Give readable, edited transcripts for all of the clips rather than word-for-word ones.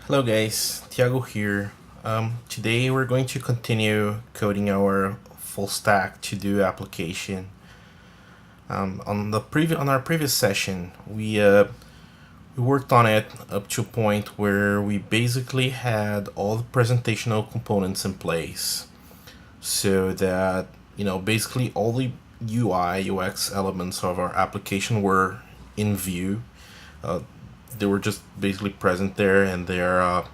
Hello guys, Thiago here. Today we're going to continue coding our full stack to do application. On our previous session, we worked on it up to a point where we basically had all the presentational components in place, so that basically all the UI UX elements of our application were in view. Uh, they were just basically present there, and they're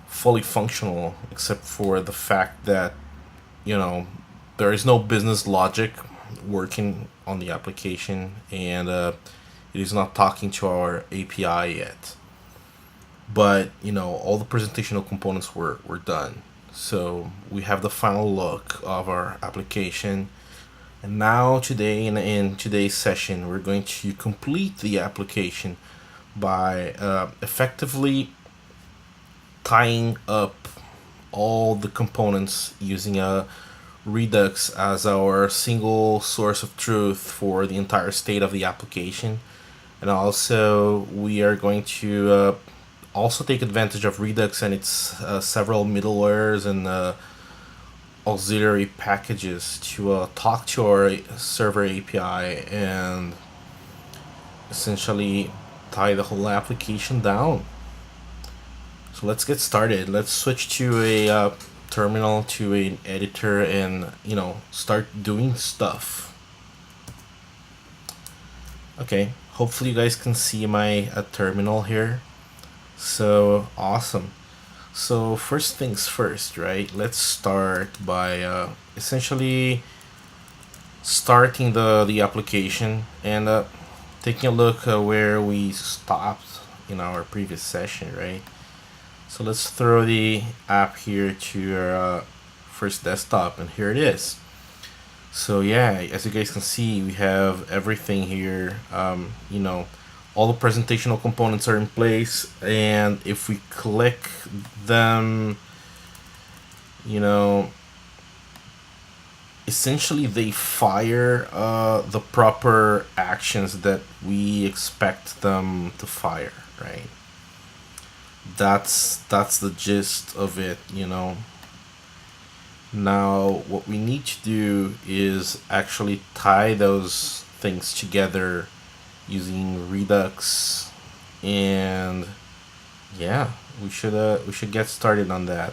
fully functional, except for the fact that you know there is no business logic working on the application, and it is not talking to our API yet. But all the presentational components were done, so we have the final look of our application. And now today, in today's session, we're going to complete the application by effectively tying up all the components using a Redux as our single source of truth for the entire state of the application. And also, we are going to also take advantage of Redux and its several middlewares and auxiliary packages to talk to our server API and essentially tie the whole application down. So let's get started. Let's switch to a terminal, to an editor, and start doing stuff. Okay, hopefully you guys can see my terminal here. So awesome. So first things first, right? Let's start by essentially starting the application and taking a look where we stopped in our previous session, right? So let's throw the app here to our first desktop, and here it is. So yeah, as you guys can see, we have everything here. All the presentational components are in place, and if we click them, essentially they fire the proper actions that we expect them to fire, right? That's the gist of it. Now what we need to do is actually tie those things together using Redux, and yeah, we should get started on that.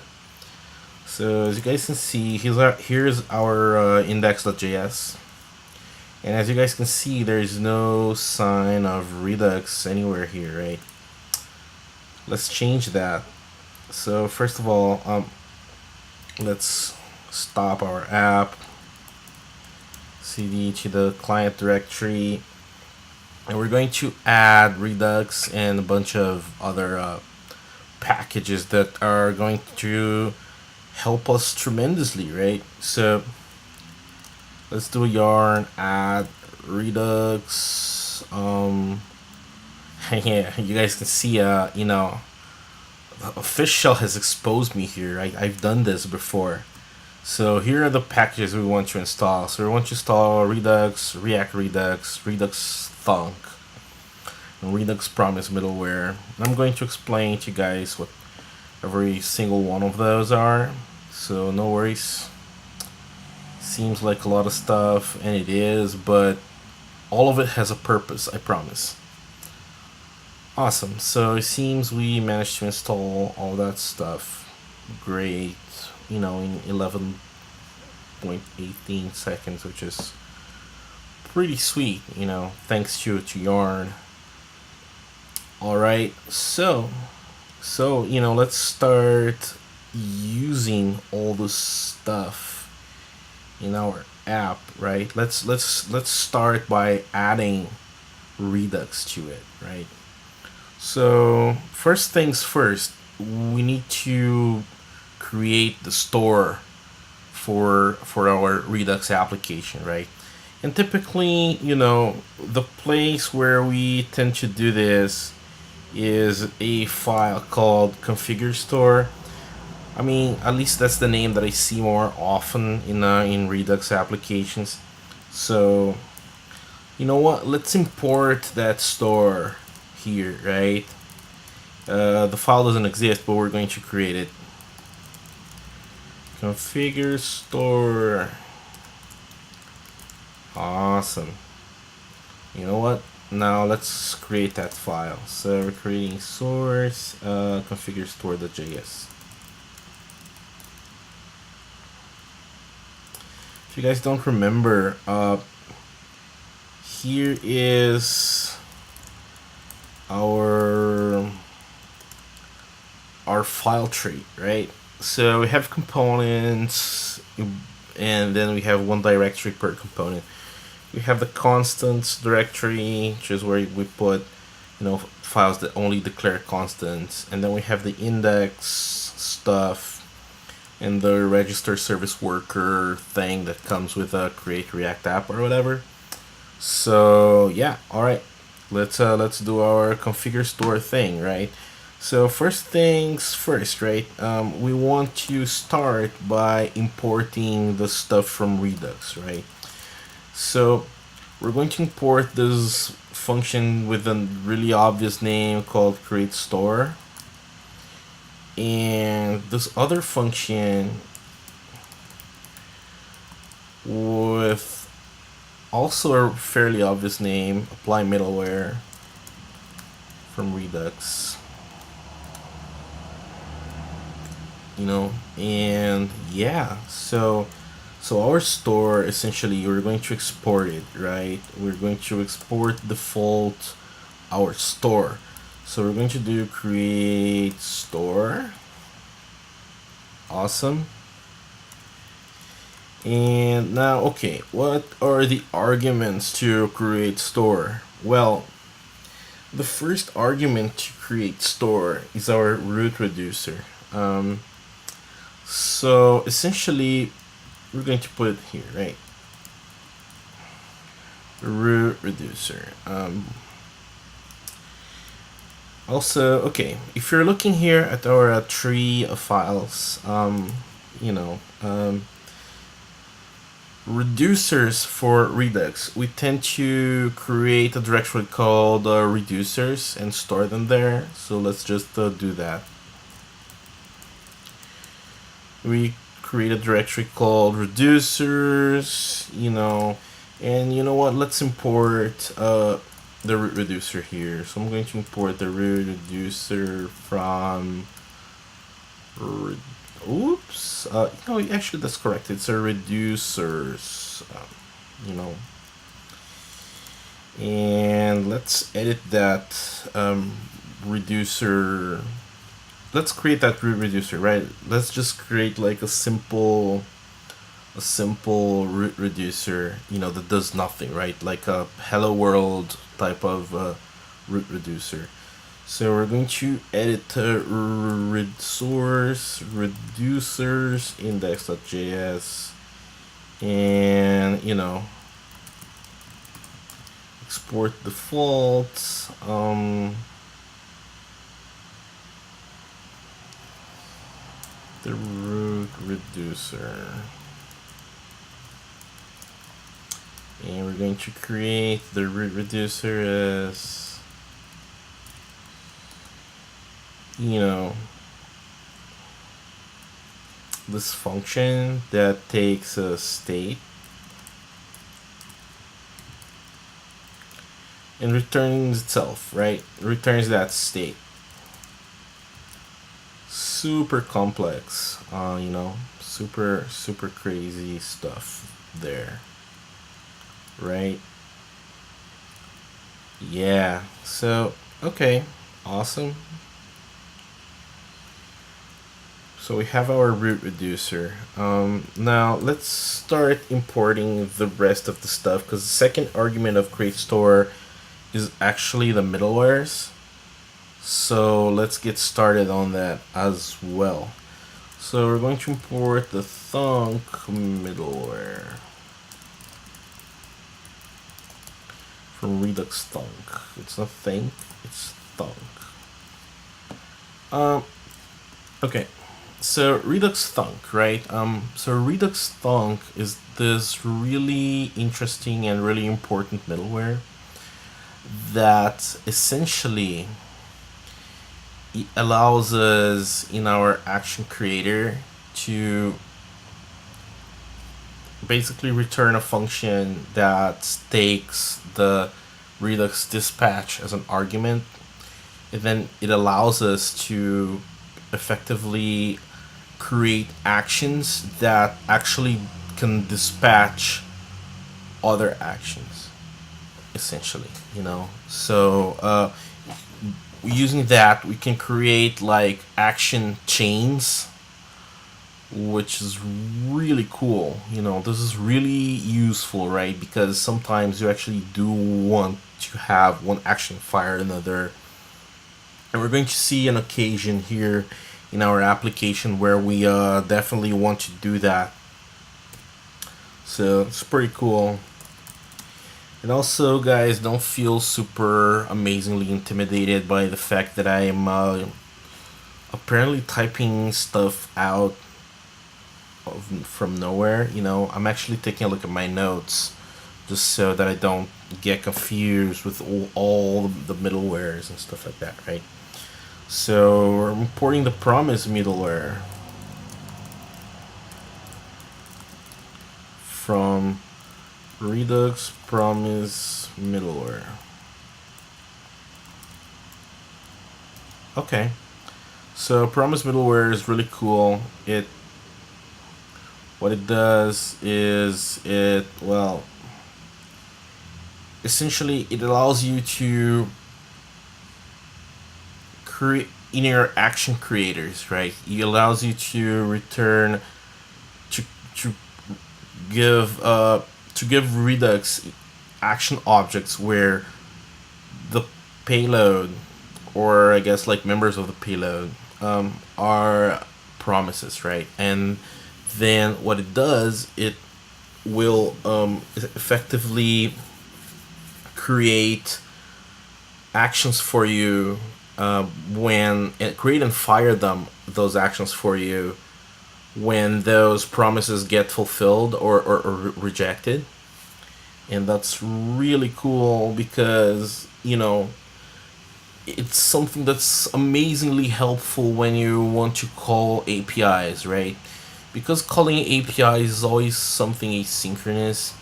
So as you guys can see, here's our index.js, and as you guys can see, there's no sign of Redux anywhere here, right? Let's change that. So first of all, let's stop our app, cd to the client directory, and we're going to add Redux and a bunch of other packages that are going to help us tremendously, right? So let's do a yarn add Redux. Yeah, you guys can see, a fish shell has exposed me here. I've done this before. So here are the packages we want to install. So we want to install Redux, React Redux, Redux Thunk, and Redux Promise middleware. And I'm going to explain to you guys what every single one of those are. So no worries. Seems like a lot of stuff, and it is, but all of it has a purpose, I promise. Awesome. So it seems we managed to install all that stuff. Great. In 11.18 seconds, which is pretty sweet, thanks to Yarn. Alright, so let's start using all this stuff in our app, right? Let's start by adding Redux to it, right? So first things first, we need to create the store for our Redux application, right? And typically, the place where we tend to do this is a file called configure store. I mean, at least that's the name that I see more often in Redux applications. So, you know what? Let's import that store here, right? The file doesn't exist, but we're going to create it. Configure store. Awesome. You know what? Now let's create that file. So we're creating source configure store.js. If you guys don't remember, here is our file tree, right? So we have components, and then we have one directory per component. We have the constants directory, which is where we put, files that only declare constants, and then we have the index stuff and the register service worker thing that comes with a create React app or whatever. So yeah, all right, let's do our configure store thing, right? So first things first, right? We want to start by importing the stuff from Redux, right? So we're going to import this function with a really obvious name called create store, and this other function with also a fairly obvious name, apply middleware from Redux. And yeah, so our store, essentially, we're going to export it, right? We're going to export default our store. So we're going to do create store. Awesome. And now, okay, what are the arguments to create store? Well, the first argument to create store is our root reducer. So essentially, we're going to put it here, right? Root reducer. Also, okay, if you're looking here at our tree of files, reducers for Redux, we tend to create a directory called reducers and store them there. So let's just do that. We create a directory called reducers, and you know what, let's import the root reducer here. So I'm going to import the root reducer from oops, no, actually that's correct, it's a reducers, and let's edit that reducer. Let's create that root reducer, right? Let's just create like a simple root reducer, that does nothing, right? Like a hello world type of root reducer. So we're going to edit source reducers index.js, and export default. The root reducer, and we're going to create the root reducer as this function that takes a state and returns itself, right? Returns that state. Super complex, super crazy stuff there, right? Yeah, so okay, awesome. So we have our root reducer. Now let's start importing the rest of the stuff, because the second argument of create store is actually the middlewares. So let's get started on that as well. So we're going to import the thunk middleware from Redux thunk. It's not think, it's thunk. Okay, so Redux thunk, right? So Redux thunk is this really interesting and really important middleware that essentially it allows us in our action creator to basically return a function that takes the Redux dispatch as an argument, and then it allows us to effectively create actions that actually can dispatch other actions, essentially, so using that we can create like action chains, which is really cool. This is really useful, right? Because sometimes you actually do want to have one action fire another, and we're going to see an occasion here in our application where we definitely want to do that. So it's pretty cool. And also, guys, don't feel super amazingly intimidated by the fact that I am apparently typing stuff out from nowhere. I'm actually taking a look at my notes just so that I don't get confused with all the middlewares and stuff like that, right? So we're importing the promise middleware from Redux promise middleware. Okay, so promise middleware is really cool. What it does is essentially it allows you to create in your action creators, right? It allows you to return to give Redux action objects where the payload, or I guess like members of the payload, are promises, right? And then what it does, it will effectively create actions for you when create and fire those actions for you when those promises get fulfilled or rejected. And that's really cool because it's something that's amazingly helpful when you want to call APIs, right? Because calling APIs is always something asynchronous.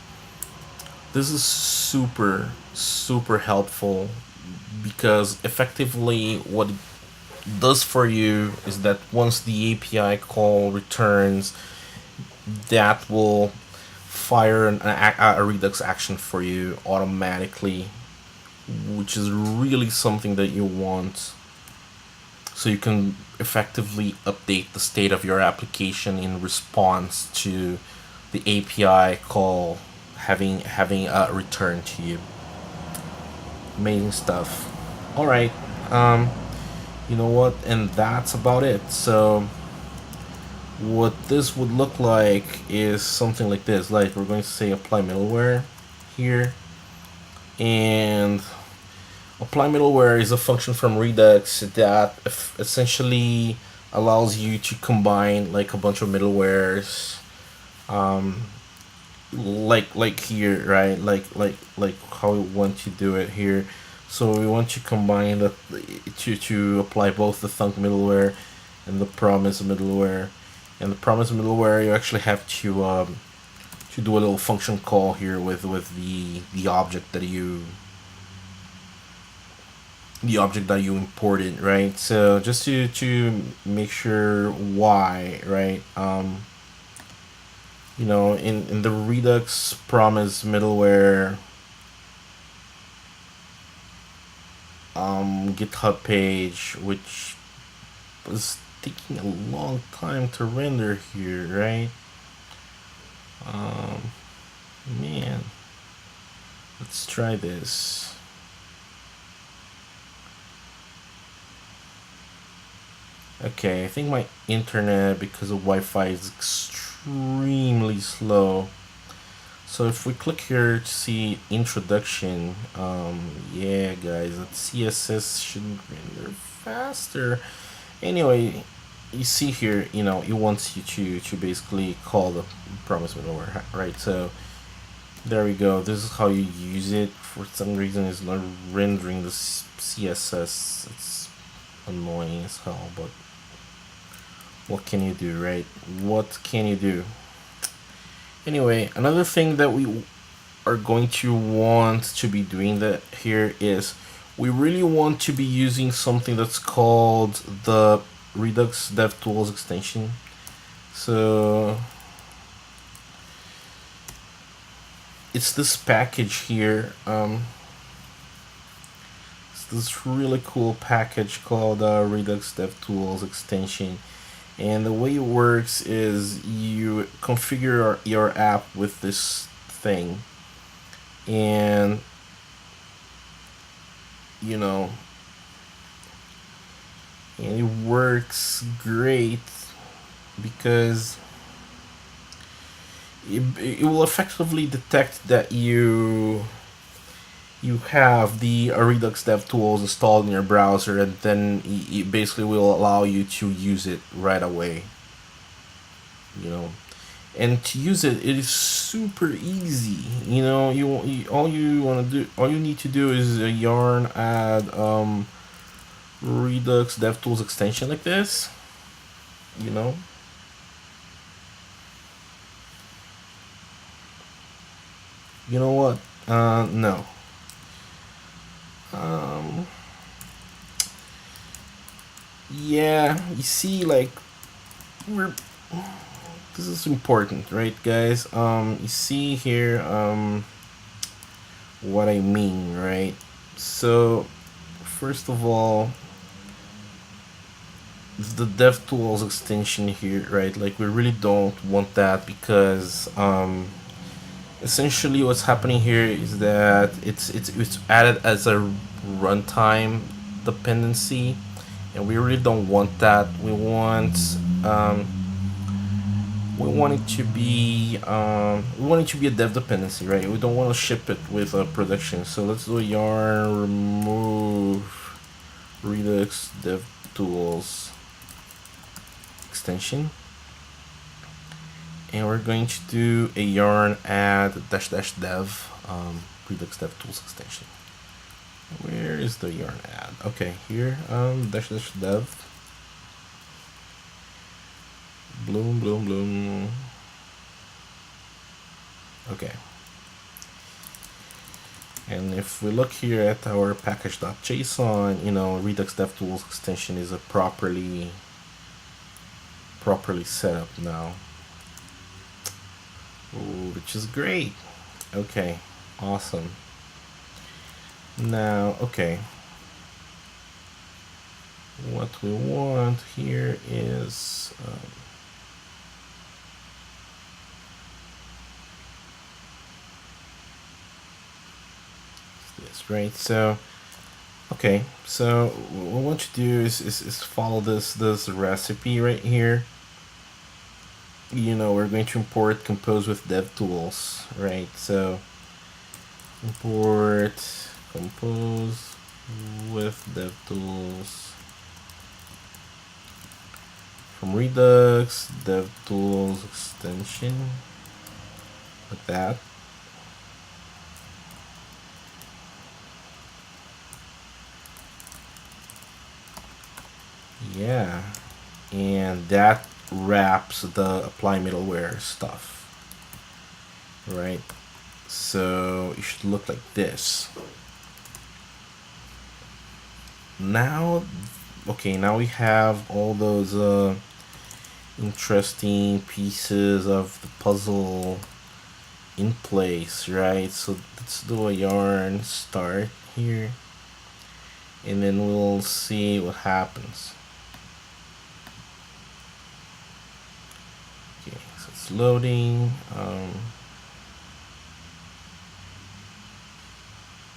This is super helpful because effectively what it does for you is that once the API call returns, that will fire a Redux action for you automatically, which is really something that you want, so you can effectively update the state of your application in response to the API call having a return to you. Amazing stuff. All right, you know what? And that's about it. So what this would look like is something like this. Like we're going to say apply middleware here, and apply middleware is a function from Redux that essentially allows you to combine like a bunch of middlewares, like here, right? Like how we want to do it here. So we want to combine to apply both the thunk middleware and the promise middleware. And the promise middleware, you actually have to do a little function call here with the object that you imported, right? So just to make sure why, right? In the Redux promise middleware GitHub page, which was taking a long time to render here, right? Man, let's try this. Okay, I think my internet, because of Wi-Fi, is extremely slow. So if we click here to see introduction, yeah, guys, that CSS should render faster. Anyway, you see here, it wants you to basically call the promise middleware, right? So there we go. This is how you use it. For some reason, it's not rendering the CSS. It's annoying as hell, but what can you do, right? What can you do? Anyway, another thing that we are going to want to be doing that here is we really want to be using something that's called the Redux DevTools extension. So it's this package here. It's this really cool package called Redux DevTools extension. And the way it works is you configure your app with this thing. And, you know, and it works great because it will effectively detect that you have the Redux DevTools installed in your browser, and then it basically will allow you to use it right away. You know, and to use it, it is super easy. You know, all you need to do is a yarn add Redux DevTools extension like this. You know. You know what? No. Yeah, you see, like, we're this is important, right, guys? You see here, what I mean, right? So, first of all, the DevTools extension here, right? Like, we really don't want that because, essentially what's happening here is that it's added as a runtime dependency, and we really don't want that. We want it to be a dev dependency, right? We don't want to ship it with a production. So let's do a yarn remove Redux DevTools extension, and we're going to do a yarn add -- dev Redux DevTools extension. Where is the yarn add? Okay, here -- dev bloom. Okay. And if we look here at our package.json, you know, Redux DevTools extension is a properly set up now, which is great. Okay, awesome. Now, okay, what we want here is this, right? So, okay, so what we want to do is follow this recipe right here. You know, we're going to import compose with DevTools, right? So import compose with DevTools from Redux DevTools extension, like that. Yeah, and that wraps the apply middleware stuff, right? So it should look like this. Now, okay, now we have all those interesting pieces of the puzzle in place, right? So let's do a yarn start here, and then we'll see what happens. Okay, so it's loading.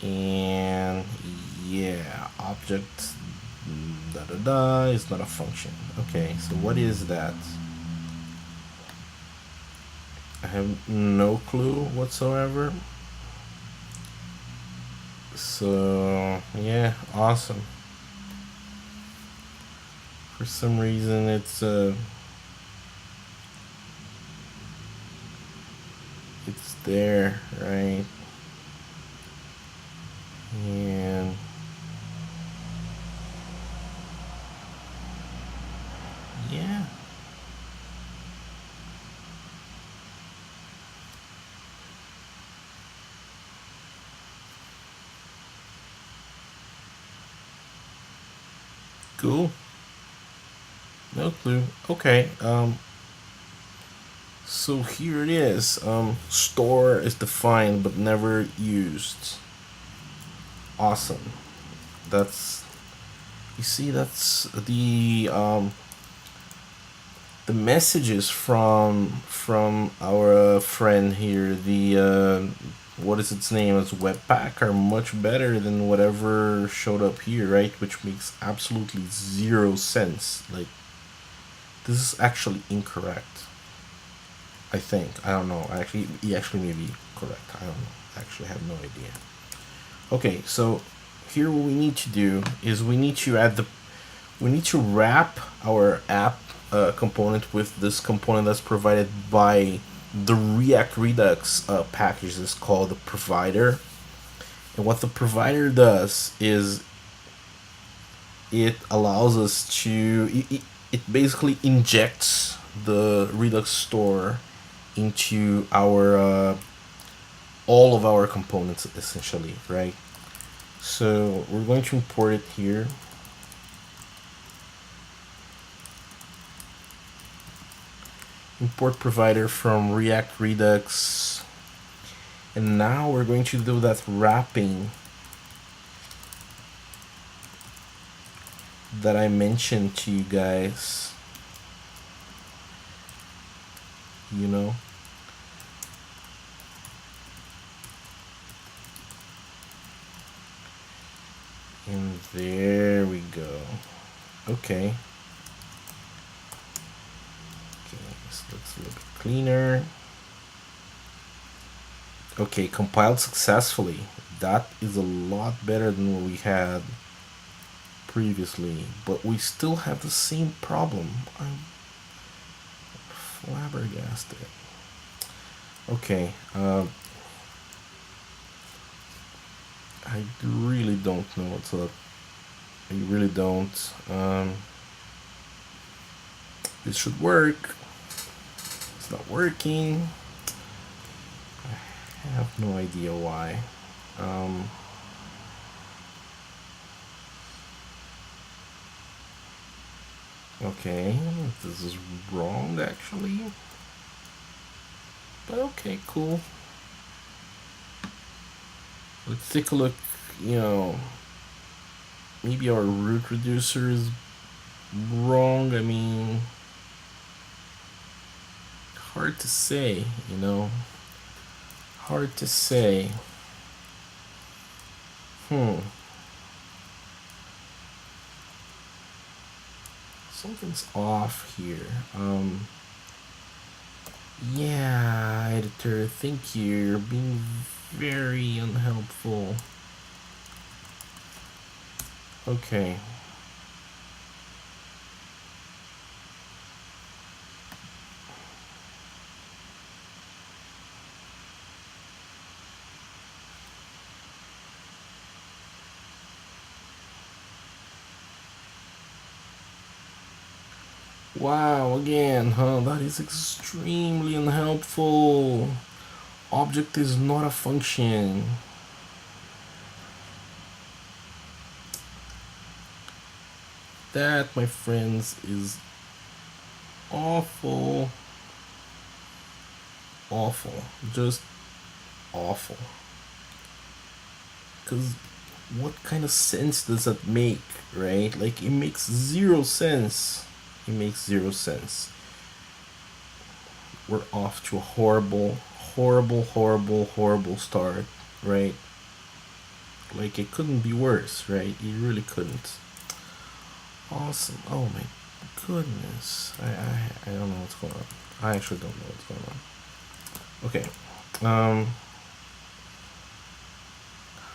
And yeah, object is not a function. Okay, so what is that? I have no clue whatsoever. So yeah, awesome. For some reason it's there, right? And Yeah. Cool. No clue. Okay. So here it is. Store is defined but never used. Awesome. That's, you see, that's the messages from our friend here. The what is its name? It's Webpack, are much better than whatever showed up here, right? Which makes absolutely zero sense. Like, this is actually incorrect. I think. I don't know. Actually, he actually may be correct. I don't know. I actually have no idea. Okay, so here what we need to do is we need to wrap our app component with this component that's provided by the React Redux package. Is called the provider. And what the provider does is it allows us to it basically injects the Redux store into our all of our components essentially, right? So we're going to import it here. Import provider from React Redux. And now we're going to do that wrapping that I mentioned to you guys. You know? And there we go. Okay. This looks a little bit cleaner. Okay, compiled successfully. That is a lot better than what we had previously, but we still have the same problem. I'm flabbergasted. Okay, I really don't know what's up. I really don't. This should work. It's not working. I have no idea why. Okay, this is wrong actually. But okay, cool. Let's take a look, you know, maybe our root reducer is wrong. I mean, hard to say, you know. Hard to say. Something's off here. Yeah, editor, thank you. You're being very unhelpful. Okay. Wow, again, huh? That is extremely unhelpful. Object is not a function. That, my friends, is awful. Awful. Just awful. Because what kind of sense does that make, right? Like, it makes zero sense. It makes zero sense. We're off to a horrible, horrible, horrible, horrible start, right? Like, it couldn't be worse, right? It really couldn't. Awesome. Oh my goodness. I don't know what's going on. I actually don't know what's going on. Okay.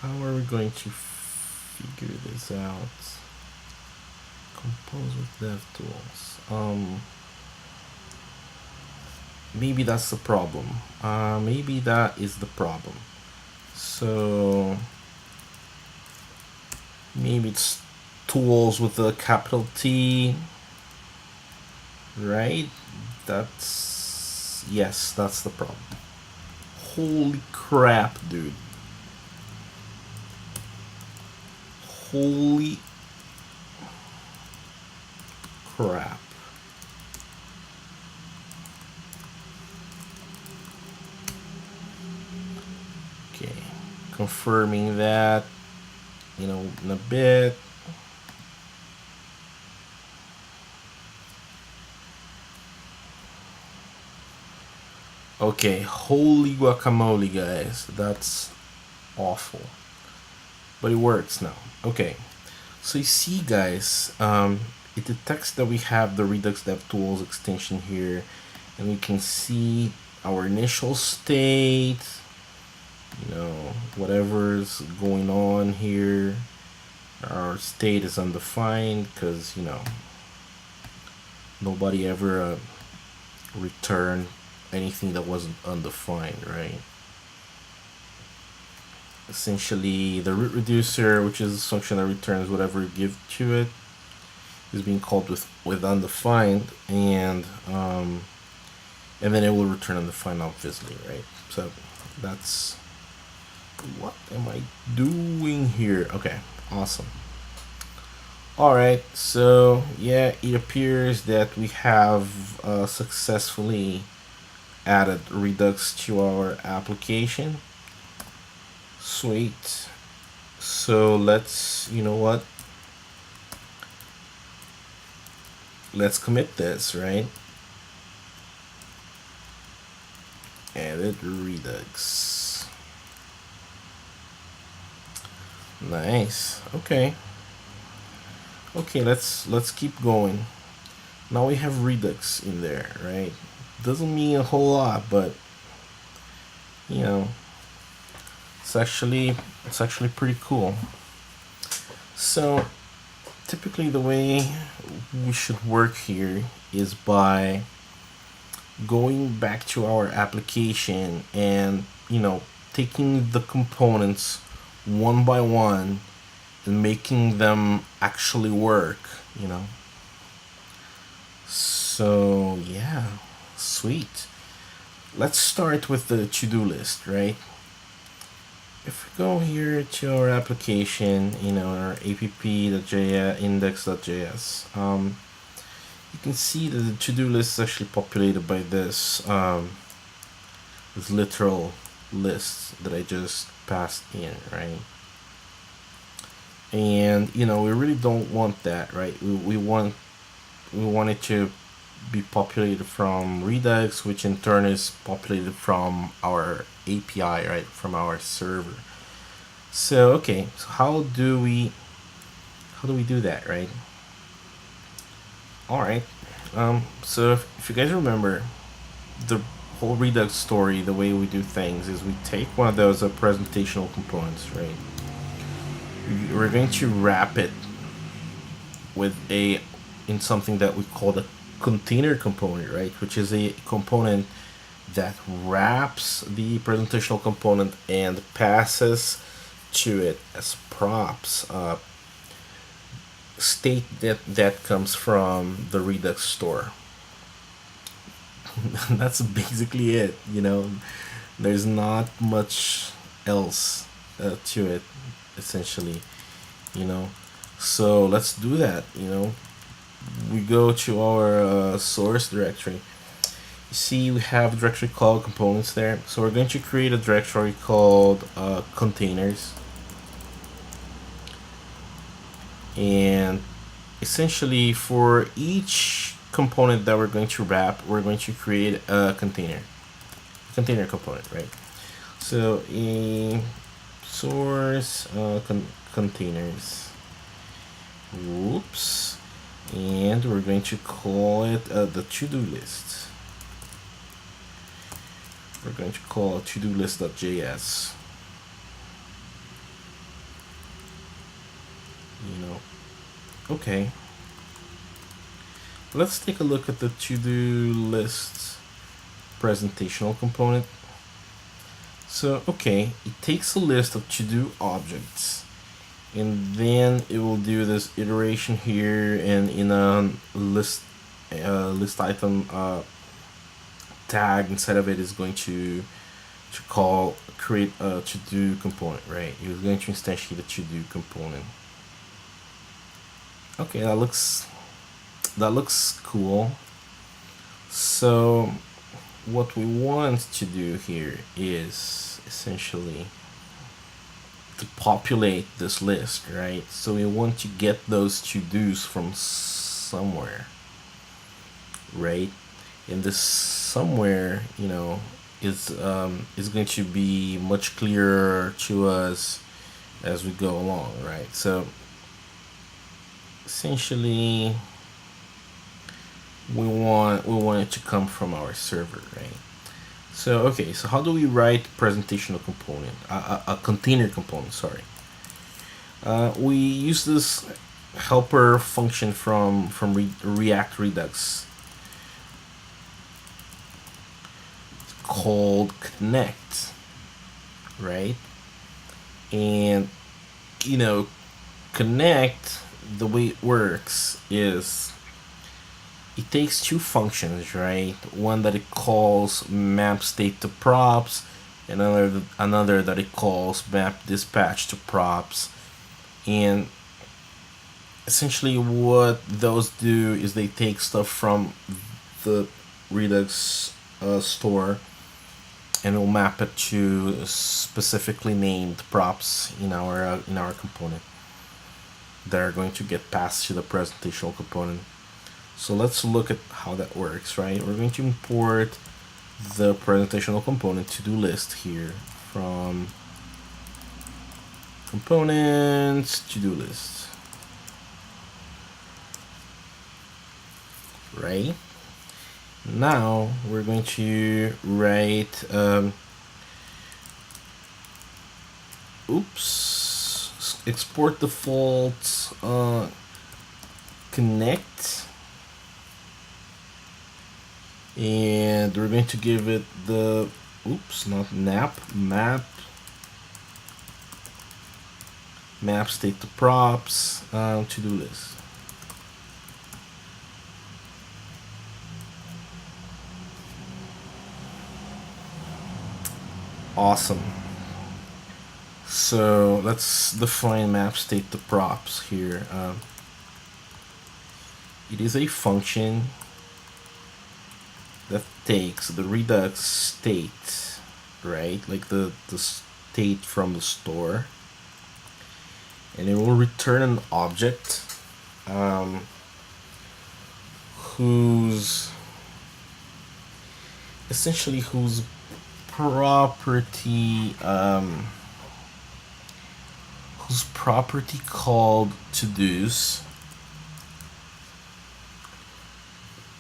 How are we going to figure this out? Compose with DevTools. Maybe that's the problem. Maybe that is the problem. So maybe it's tools with a capital T. right? Yes, that's the problem. Holy crap, dude. Holy crap. Okay, confirming that, in a bit. Okay, holy guacamole, guys. That's awful. But it works now. Okay, so you see, guys, it detects that we have the Redux DevTools extension here, and we can see our initial state, whatever's going on here. Our state is undefined because, nobody ever returned anything that wasn't undefined, right? Essentially, the root reducer, which is a function that returns whatever you give to it, is being called with undefined, and then it will return undefined, obviously, right? So that's what am I doing here? Okay, awesome. All right, so yeah, it appears that we have successfully added Redux to our application. Sweet. So let's, you know what? Let's commit this, right? Added Redux. Nice. Okay. Okay, let's keep going. Now we have Redux in there, right? Doesn't mean a whole lot, but you know, it's actually pretty cool. So typically the way we should work here is by going back to our application and taking the components one by one and making them actually work, so yeah, sweet. Let's start with the to-do list, right? If we go here to our application, our app.js index.js, you can see that the to-do list is actually populated by this literal list that I just passed in, right? And we really don't want that, right? We want it to be populated from Redux, which in turn is populated from our API, right, from our server. So okay, so how do we do that, right? All right. So if you guys remember, the whole Redux story, the way we do things is we take one of those presentational components, right? We're going to wrap it in something that we call the container component, right? Which is a component that wraps the presentational component and passes to it as props state that comes from the Redux store. That's basically it. There's not much else to it, essentially. So let's do that. We go to our source directory. You see, we have a directory called components there. So we're going to create a directory called containers. And essentially, for each component that we're going to wrap, we're going to create a container component, right? So a source containers. Whoops. And we're going to call it the to-do list. We're going to call it to-do list.js. Okay. Let's take a look at the to-do list presentational component. So, okay, it takes a list of to-do objects, and then it will do this iteration here, and in a list list item tag inside of it is going to create a to-do component, right? You're going to instantiate a to-do component. Okay, that looks cool. So what we want to do here is essentially to populate this list, right? So we want to get those to-dos from somewhere, right? And this somewhere, is going to be much clearer to us as we go along, right? So essentially, we want it to come from our server, right? So okay, so how do we write presentational component, a container component? Sorry, we use this helper function from React Redux called connect, right? And connect, the way it works is it takes two functions, right? One that it calls map state to props, and another that it calls map dispatch to props. And essentially what those do is they take stuff from the Redux store and will map it to specifically named props in our component that are going to get passed to the presentational component. So let's look at how that works, right? We're going to import the presentational component to-do list here from components to-do list, right? Now we're going to write export default connect, and we're going to give it the map state to props to-do list. Awesome. So let's define map state to props here. It is a function that takes the Redux state, right? Like the state from the store, and it will return an object whose property called to-dos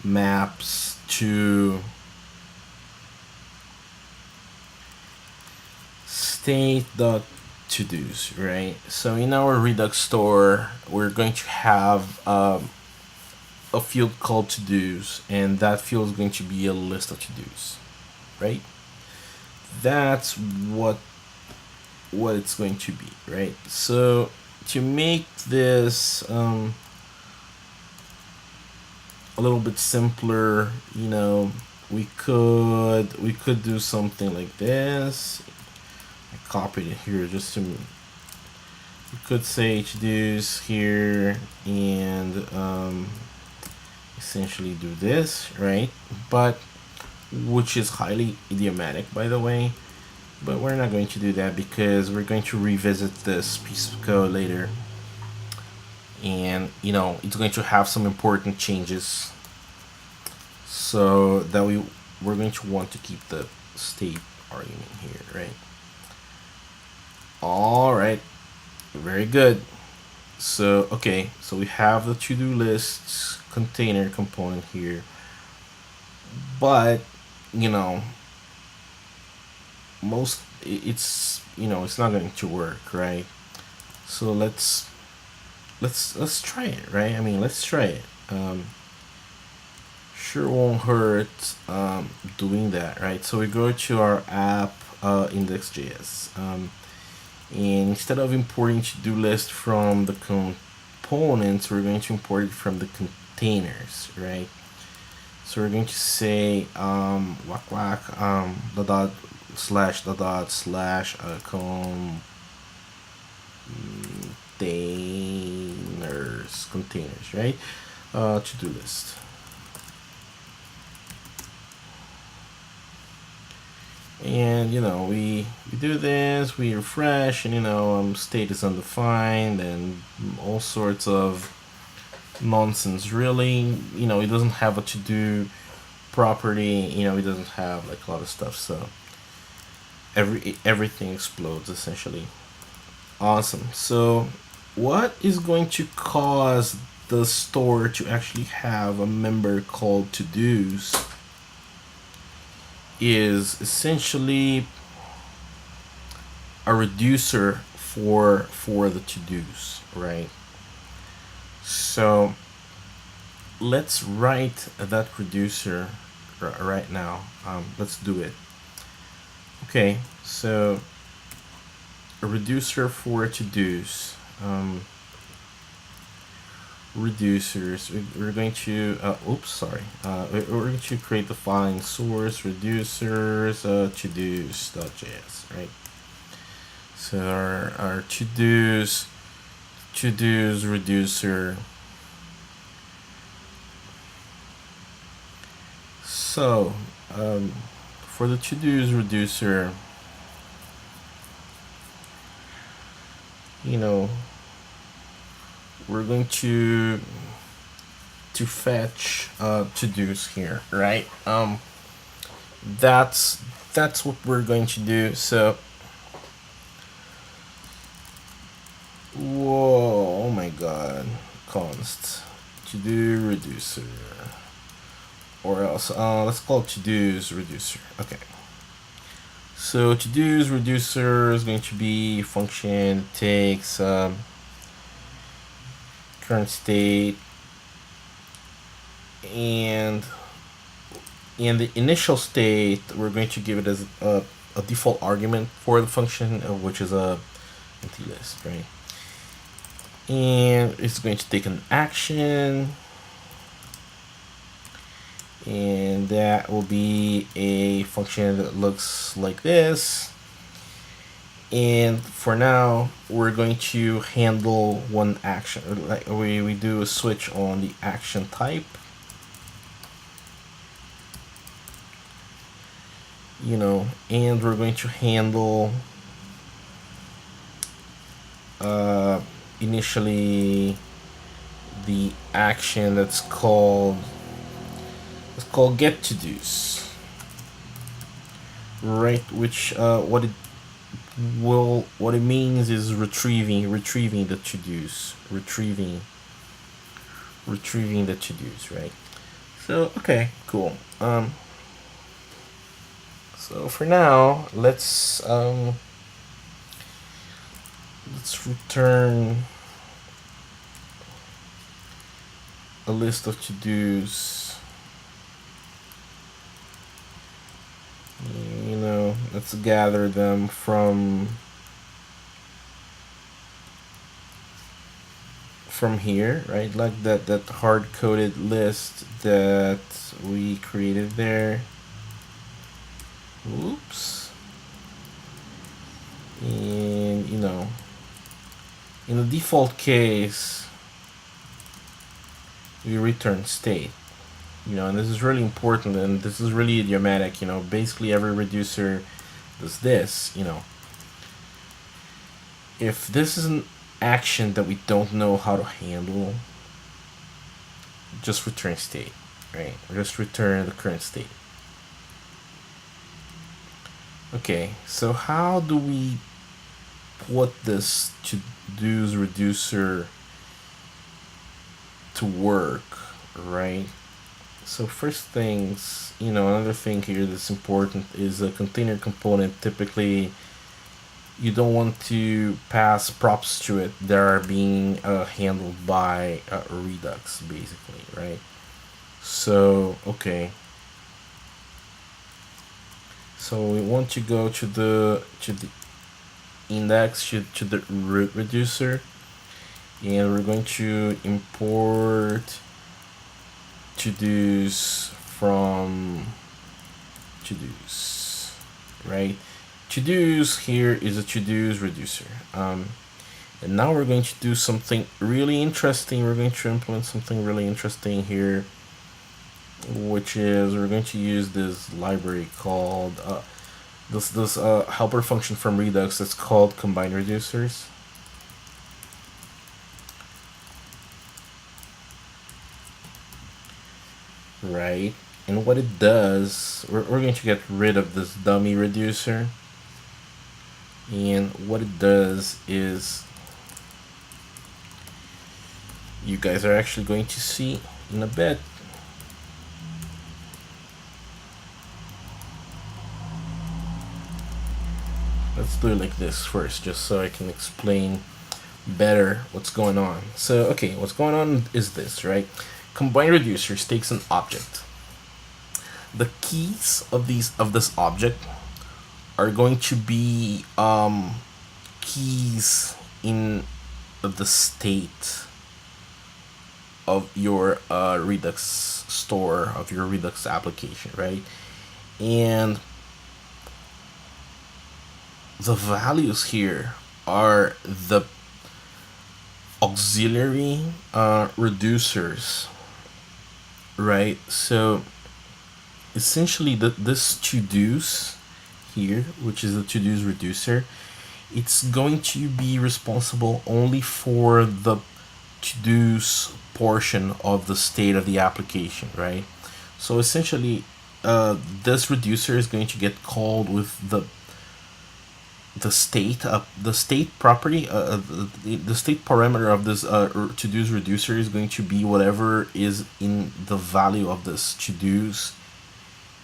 maps to state.todos, right? So in our Redux store, we're going to have a field called to-dos, and that field is going to be a list of to-dos, right? That's what it's going to be, right? So to make this a little bit simpler, we could do something like this. I copied it here just to. We could say to-dos here and essentially do this, right? But which is highly idiomatic, by the way. But we're not going to do that because we're going to revisit this piece of code later, and it's going to have some important changes, so that we're going to want to keep the state argument here, right? All right, very good. So okay, so we have the to-do list container component here, but it's not going to work, right? So let's try it, right? I mean, let's try it. Sure won't hurt doing that, right? So we go to our app index.js, and instead of importing to-do list from the components, we're going to import it from the containers, right? So we're going to say whack whack the dot slash the dot slash containers, right? To-do list. And we do this, we refresh, and state is undefined and all sorts of nonsense. Really, it doesn't have a to-do property. It doesn't have like a lot of stuff. So everything explodes essentially. Awesome. So what is going to cause the store to actually have a member called to-dos is essentially a reducer for the to-dos, right? So let's write that reducer right now. Let's do it. Okay, so a reducer for to-dos. Reducers. We're going to we're going to create the following source reducers to-dos.js, right? So our to-dos reducer. So for the to-dos reducer, we're going to fetch to-dos here, right? That's what we're going to do. So whoa, oh my god, const to-do reducer, or else let's call it to-dos reducer. Okay, so to-dos reducer is going to be a function that takes current state, and in the initial state we're going to give it as a default argument for the function, which is a empty list, right? And it's going to take an action, and that will be a function that looks like this. And for now we're going to handle one action, or like we do a switch on the action type, and we're going to handle initially the action that's called get to-dos, right? Which what it means is retrieving the to-dos, retrieving the to-dos, right? So okay, cool. So for now, let's return a list of to-dos. Let's gather them from here, right? Like that hard-coded list that we created there. Oops. And in the default case we return state, and this is really important, and this is really idiomatic. Basically every reducer does this. If this is an action that we don't know how to handle, just return state, right? Just return the current state. Okay, so how do we put this to-dos reducer to work, right? So first things, another thing here that's important is a container component. Typically you don't want to pass props to it that are being handled by Redux, basically, right? So okay, so we want to go to the index, to the root reducer, and we're going to import to-dos from to-dos, right? To-dos here is a to-dos reducer. And now we're going to do something really interesting. We're going to implement something really interesting here, which is we're going to use this library called this helper function from Redux that's called combine reducers. Right, and what it does, we're going to get rid of this dummy reducer, and what it does is you guys are actually going to see in a bit. Let's do it like this first, just so I can explain better what's going on. So, okay, what's going on is this, right? Combine reducers takes an object. The keys of this object are going to be keys in the state of your Redux store, of your Redux application, right? And the values here are the auxiliary reducers, right? So essentially this to-dos here, which is the to-dos reducer, it's going to be responsible only for the to-dos portion of the state of the application, right? So essentially this reducer is going to get called with the state property, the state parameter of this to-dos reducer is going to be whatever is in the value of this to-dos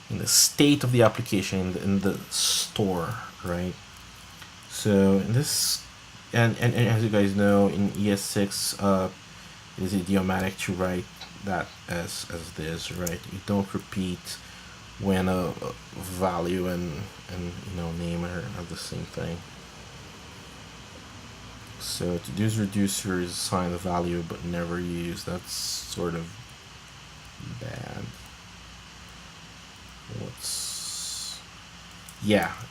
in the state of the application in the store, right? So in this, and as you guys know, in ES6 it is idiomatic to write that as this, right? You don't repeat when a value and name are the same thing. So to-dos reducer is assign the value but never use. That's sort of bad.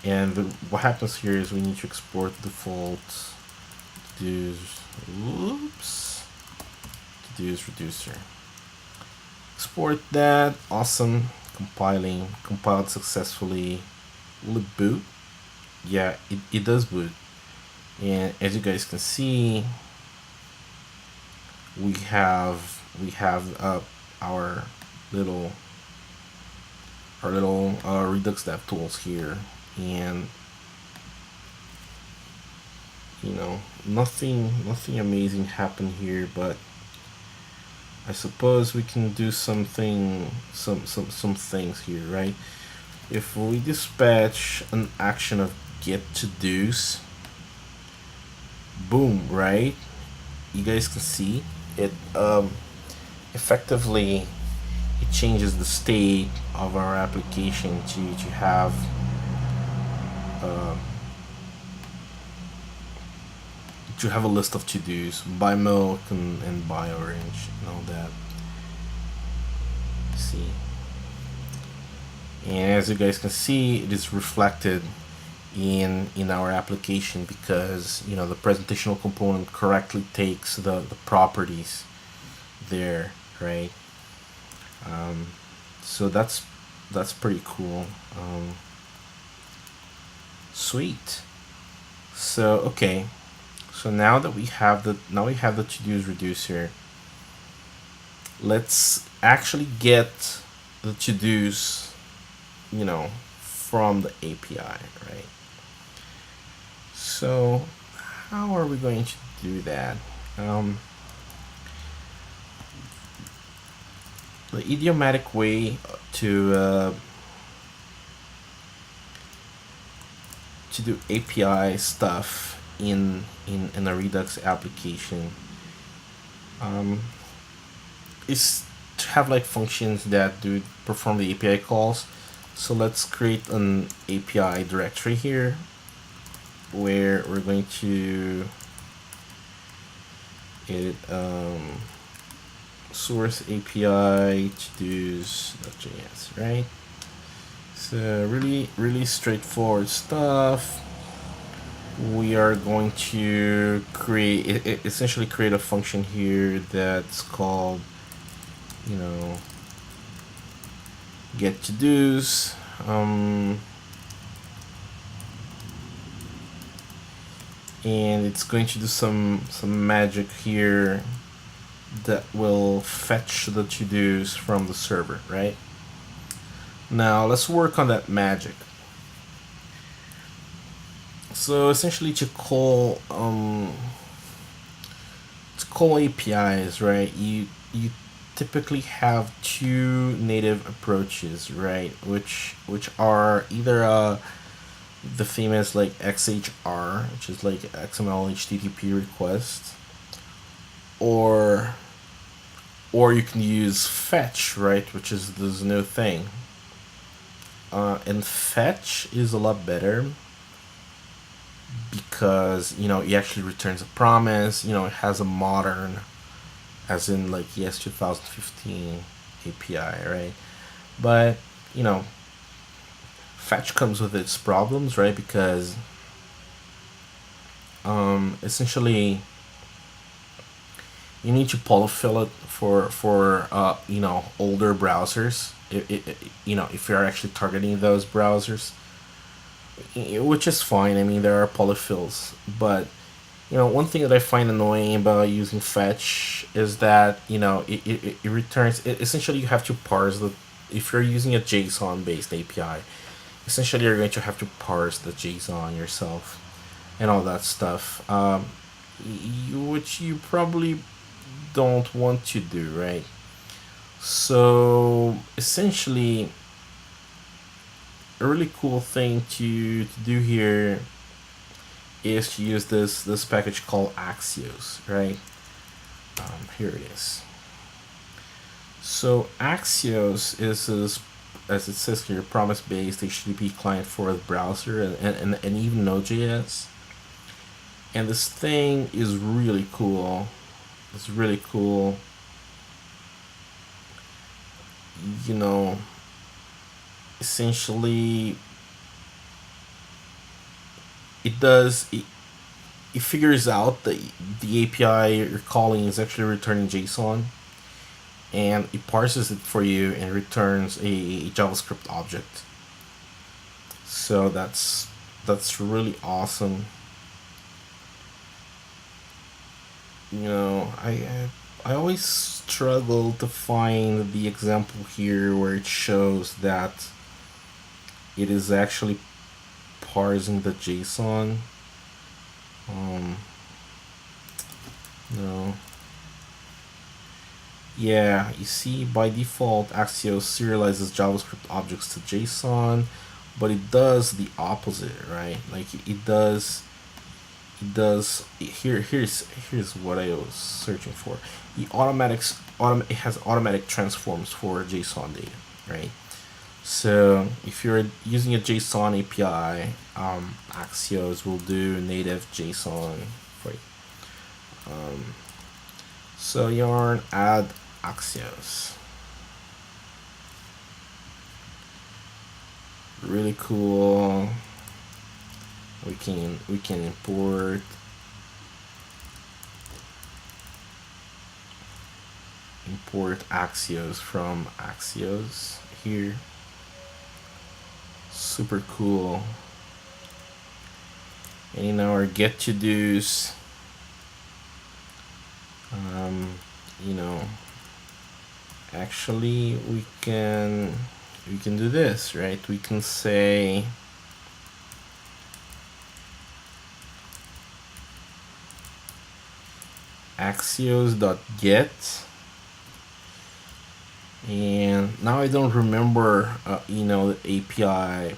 And what happens here is we need to export default to-dos reducer. Export that. Awesome. Compiled successfully. Will it boot? Yeah, it does boot. And as you guys can see, we have our little Redux dev tools here, and nothing amazing happened here, but I suppose we can do some things here, right? If we dispatch an action of get to-dos, boom, right? You guys can see it effectively it changes the state of our application to have a list of to-dos, buy milk and buy orange and all that. See, and as you guys can see, it is reflected in our application because the presentational component correctly takes the properties there, right? So that's pretty cool. Sweet. So okay, so now we have the to-dos reducer. Let's actually get the to-dos from the API, right? So how are we going to do that? The idiomatic way to do API stuff in a Redux application is to have like functions that do perform the API calls. So let's create an API directory here where we're going to edit source API todos.js, right? So really straightforward stuff. We are going to essentially create a function here that's called, get todos. And it's going to do some magic here that will fetch the to-dos from the server, right? Now let's work on that magic. So essentially to call APIs, right? You typically have two native approaches, right? Which are either the famous like XHR, which is like XML HTTP request, or you can use fetch, right, which is this new thing. And fetch is a lot better because it actually returns a promise. It has a modern, as in like ES 2015 API, right? But fetch comes with its problems, right? Because essentially you need to polyfill it for older browsers. If you're actually targeting those browsers, which is fine. I mean, there are polyfills, but one thing that I find annoying about using fetch is that it returns. Essentially, you have to parse the. If you're using a JSON based API, essentially you're going to have to parse the JSON yourself and all that stuff, which you probably don't want to do, right? So essentially, a really cool thing to do here is to use this package called Axios, right? Here it is. So Axios is as it says here, promise-based HTTP client for the browser and even Node.js. And this thing is really cool. It's really cool. Essentially, it figures out that the API you're calling is actually returning JSON, and it parses it for you and returns a JavaScript object. So that's really awesome. I always struggle to find the example here where it shows that it is actually parsing the JSON. No. Yeah, you see, by default, Axios serializes JavaScript objects to JSON, but it does the opposite, right? Like it does. Here's what I was searching for. It has automatic transforms for JSON data, right? So if you're using a JSON API, Axios will do native JSON for you. So yarn add Axios. Really cool. We can import Axios from Axios here. Super cool. And in our get to dos, actually we can do this, right? We can say axios.get, and now I don't remember the API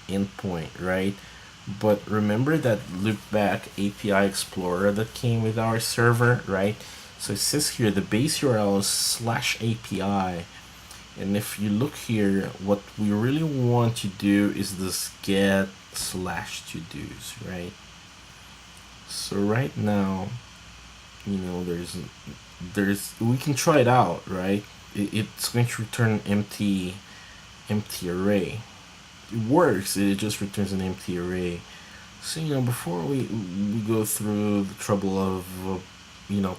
endpoint, right? But remember that loopback API explorer that came with our server, right? So it says here the base URL is /API, and if you look here, what we really want to do is this get /todos, right? So right now, there's we can try it out, right? It's going to return an empty array. It works. It just returns an empty array. So before we go through the trouble of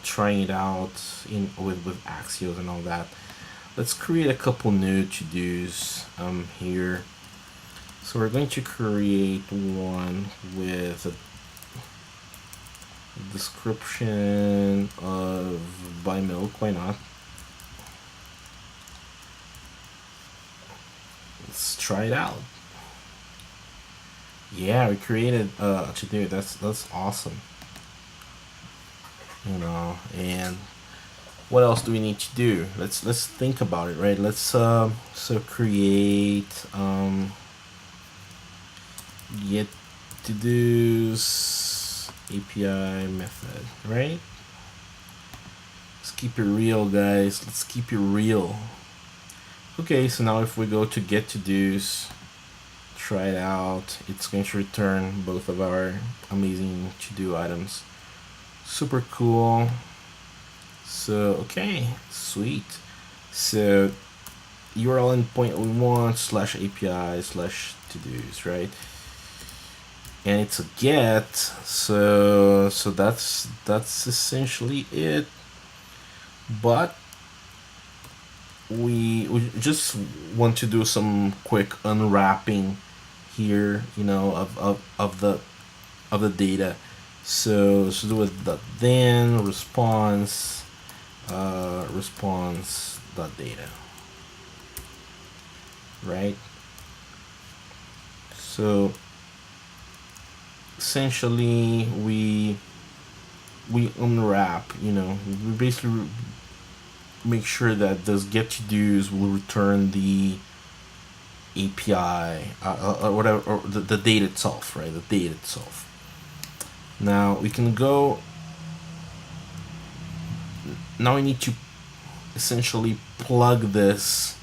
trying it out with Axios and all that, let's create a couple new to-dos here. So we're going to create one with a description of buy milk. Why not? Let's try it out. Yeah, we created a to-do. That's awesome. And what else do we need to do? Let's think about it, right? Let's so create get to-dos API method, right? Let's keep it real, guys. Let's keep it real. Okay, so now if we go to get to-dos, try it out, it's going to return both of our amazing to-do items. Super cool. So okay, sweet. So URL endpoint we want /API/to-dos, right? And it's a get, so that's essentially it. But we just want to do some quick unwrapping here, of the data. So do with the then response data, right? So essentially we unwrap, we basically make sure that those get to dos will return the API or whatever, or the data itself, right? The data itself. Now we can go. Now we need to essentially plug this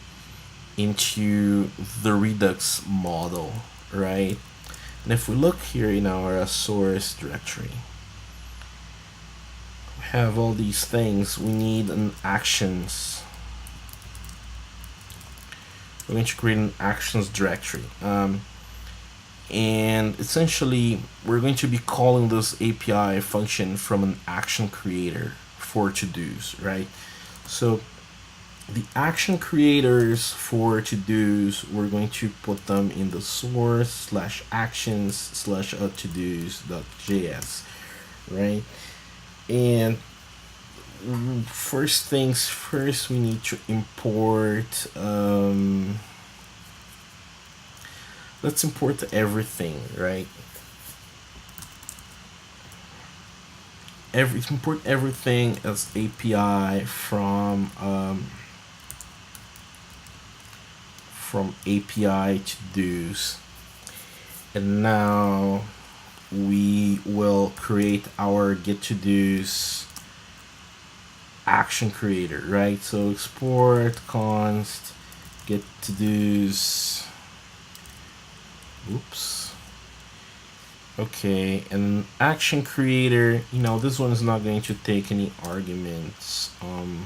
into the Redux model, right? And if we look here in our source directory, we have all these things. We need an actions. We're going to create an actions directory. And essentially, we're going to be calling this API function from an action creator for to-dos, right? So the action creators for to-dos, we're going to put them in the source /actions/to-dos.js, right? And first things first, we need to import. Let's import everything, right? Import everything as API from API to-dos. And now we will create our get to-dos action creator, right? So export const get to-dos. Oops. Okay, and action creator, this one is not going to take any arguments, and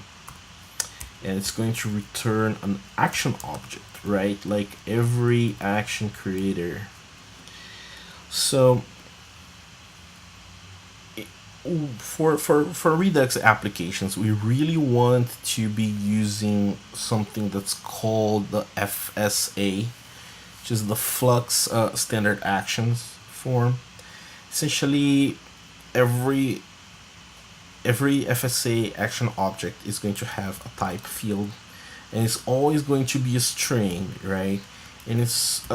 it's going to return an action object, right? Like every action creator. So for Redux applications, we really want to be using something that's called the FSA, which is the Flux standard actions form. Essentially, every FSA action object is going to have a type field, and it's always going to be a string, right? And it's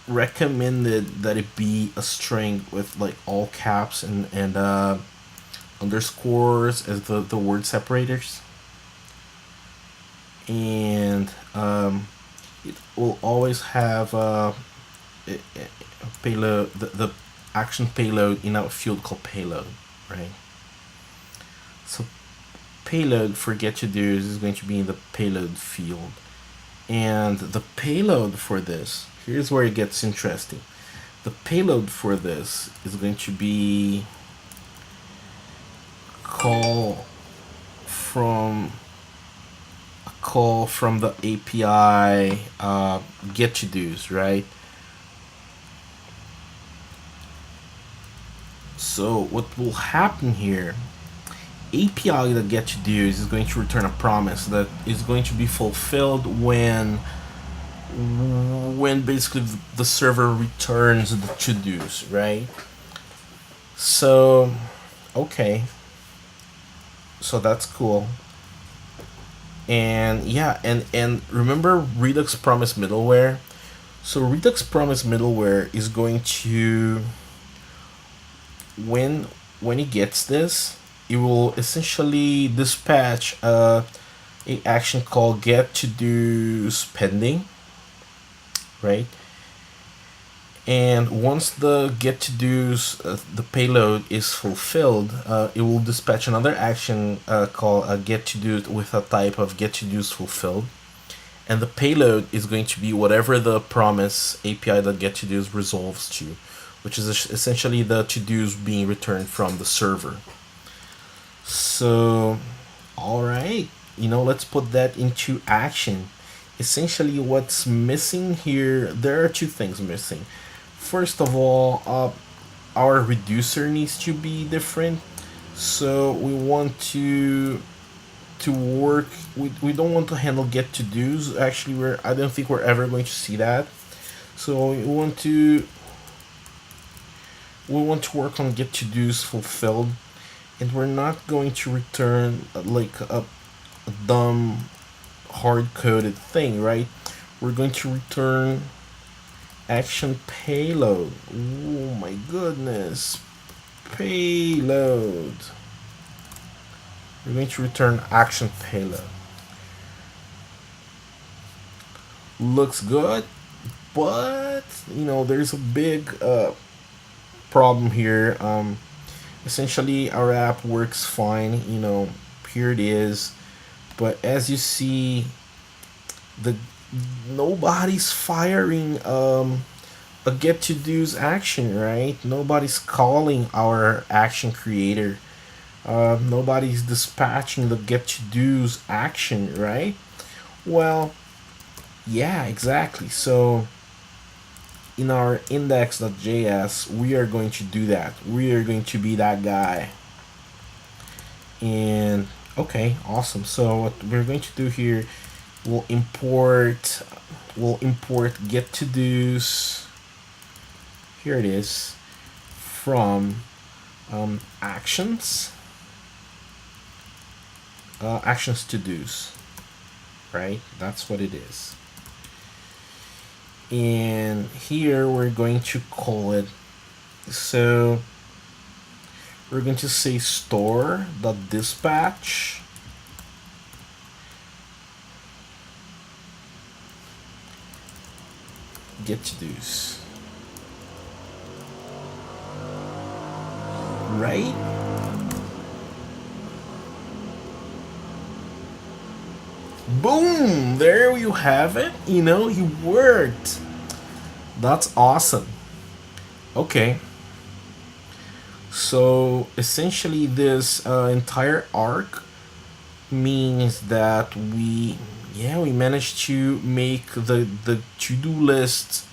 recommended that it be a string with like all caps and underscores as the word separators. And it will always have a payload, the action payload in a field called payload, right? So payload for get to dos is going to be in the payload field. And the payload for this, here's where it gets interesting. The payload for this is going to be call from a call from the API get to dos, right? So what will happen here? API that get to dos is going to return a promise that is going to be fulfilled when basically the server returns the to dos, right? So okay, so that's cool. And yeah, and remember Redux promise middleware. So Redux promise middleware is going to, when it gets this, it will essentially dispatch a action called get to dos pending, right? And once the get to dos the payload is fulfilled, it will dispatch another action called get to do with a type of get to dos fulfilled, and the payload is going to be whatever the promise API that get to dos resolves to, which is essentially the to dos being returned from the server. So, all right, let's put that into action. Essentially, what's missing here? There are two things missing. First of all, our reducer needs to be different. So we want to work. We don't want to handle get to dos. Actually, I don't think we're ever going to see that. So we want to work on get to dos fulfilled, and we're not going to return like a dumb hard coded thing, right? We're going to return action payload. Oh my goodness. Payload. We're going to return action payload. Looks good, but there's a big problem here. Essentially our app works fine, here it is, but as you see, nobody's firing a get to dos action, right? Nobody's calling our action creator. Nobody's dispatching the get to dos action, right? Well, yeah, exactly. So in our index.js, we are going to do that. We are going to be that guy. And okay, awesome. So what we're going to do here, we'll import get to dos. Here it is, from actions to dos, right? That's what it is. And here we're going to call it, so we're going to say store.dispatch get to dos, right? Boom! There you have it. It worked. That's awesome. Okay. So essentially, this entire arc means that we managed to make the to-do list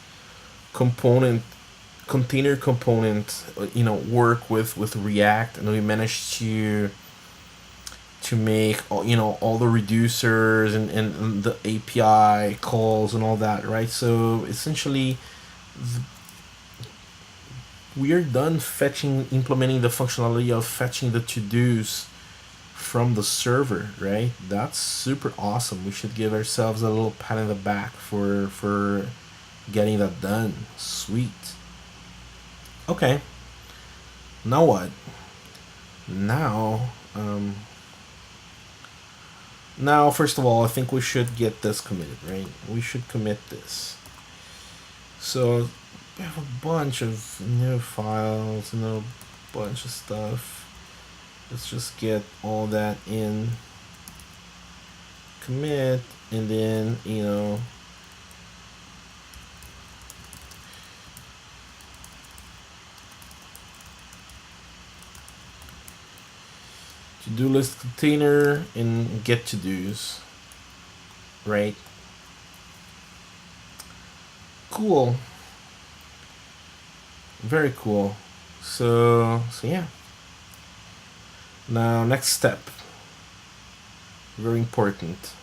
container component work with React, and we managed to make all the reducers and the API calls and all that, right? So essentially we are done implementing the functionality of fetching the to-dos from the server, right? That's super awesome. We should give ourselves a little pat in the back for getting that done. Sweet. Okay, now what? Now, first of all, I think we should get this committed, right? We should commit this. So we have a bunch of new files and a bunch of stuff. Let's just get all that in commit, and then to to-do list container and get to-dos, right? Cool. Very cool. So yeah. Now next step. Very important.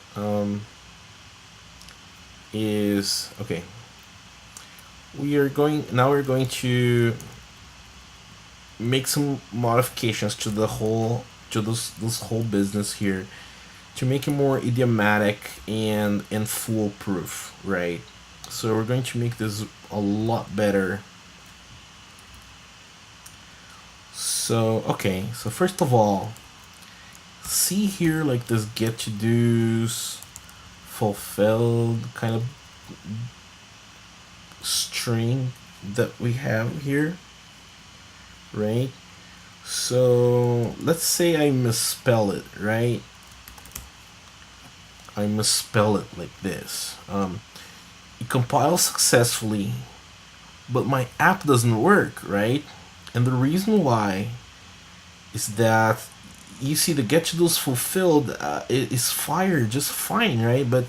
Is okay. We're going to make some modifications to the whole this whole business here to make it more idiomatic and foolproof, right? So we're going to make this a lot better. So okay, so first of all, see here like this get to do's fulfilled kind of string that we have here, right? So let's say I misspell it, right? I misspell it like this. It compiles successfully, but my app doesn't work, right? And the reason why is that you see the get to do's fulfilled is fired just fine, right? But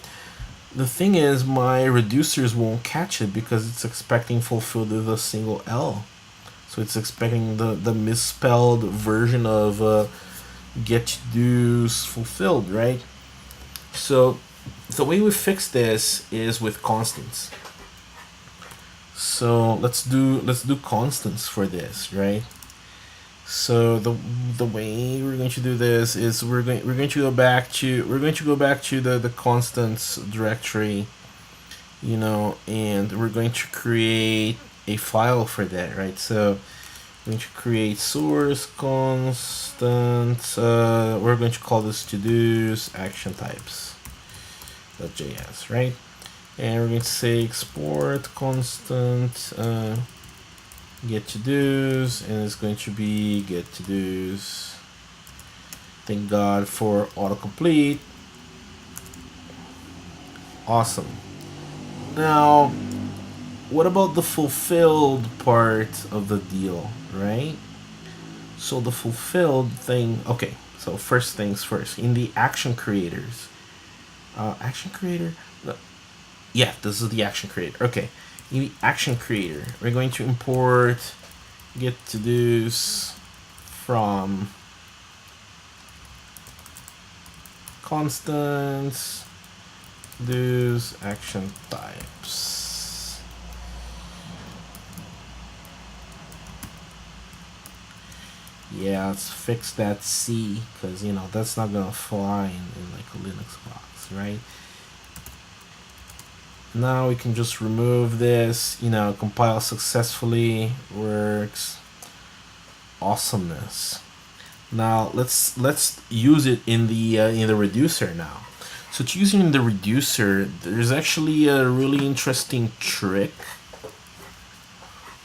the thing is, my reducers won't catch it because it's expecting fulfilled with a single L. So it's expecting the misspelled version of get to do's fulfilled, right? So the way we fix this is with constants. So let's do constants for this, right? So the way we're going to do this is we're going to go back to the constants directory, you know, and we're going to create a file for that, right? So we're going to create source constants. We're going to call this to-dos action types.js, right? And we're going to say export constant get to do's, and it's going to be get to do's. Thank God for autocomplete. Awesome. Now, what about the fulfilled part of the deal, right? So the fulfilled thing, okay, so first things first, in the action creators, action creator, no, yeah, this is the action creator, okay. In the action creator, we're going to import get to do's from constants do's action types. Yeah, let's fix that C, because you know that's not gonna fly in like a Linux box, right? Now we can just remove this, you know, compile successfully, works, awesomeness. Now let's use it in the reducer now. So to use it in the reducer, there's actually a really interesting trick,